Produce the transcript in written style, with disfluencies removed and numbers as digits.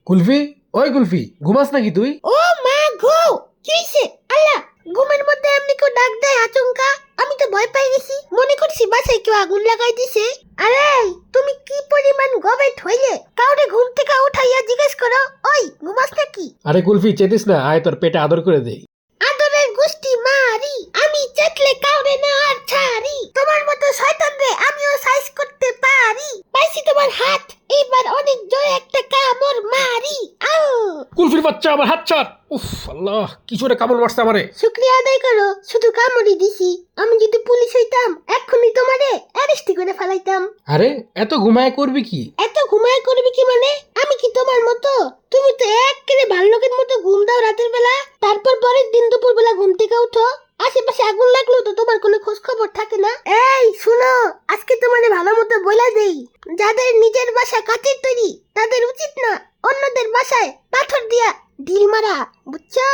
কুলফি, ওই কুলফি, ঘুমাস নাকি তুই? ও মা গো, কি হইছে? আল্লাহ, ঘুমের মধ্যে এমনি কেউ ডাক দেয় আচমকা? আমি তো ভয় পেয়ে গেছি, মনে করছি বাসায় কেউ আগুন লাগাই দিছে। আরে তুমি কি পরিমাণ গবেট হইলে? কাউরে ঘুম থেকে উঠাইয়া জিজ্ঞেস করো, ওই ঘুমাস নাকি? আরে কুলফি, চেতিস না, আয় তোর পেটে আদর করে দেই। আদরের গোষ্ঠী মারি, আমি চেতলে কাউরে না আর ছাড়ি। তোমার মতো শয়তান রে আমিও সাইজ করতে পারি। পাইছি তোমার হাত, এইবার অনেক জোরে একটা কামড় মারি। আউ! কুলফির বাচ্চা, আমার হাত ছাড়। উফ আল্লাহ, কিছুরে কামড় মারছে আমারে। শুক্রিয়া আদায় করো, শুধু কামড়ই দিছি। আমি যদি পুলিশ হইতাম এক্ষুনি তোমারে অ্যারেস্ট করে ফেলাইতাম। আরে এত ঘুমায় করবি কি? এত ঘুমায় করবি কি মানে? আমি কি তোমার মতো? তুমি তো একেবারে ভাল্লুকের মতো ঘুম দাও রাতের বেলা, তারপর পরের দিন দুপুর বেলা ঘুম থেকে উঠো। আশেপাশে আগুন লাগলেও তো তোমার কোনো খোঁজ খবর থাকে না। এই শুনো, আজকে তোমারে ভালো মতো বলে দেই, যাদের নিজের বাসা কাচের তৈরি তাদের উচিত না অন্যদের বাসায় পাথর দিয়া ঢিল মারা, বুঝছো?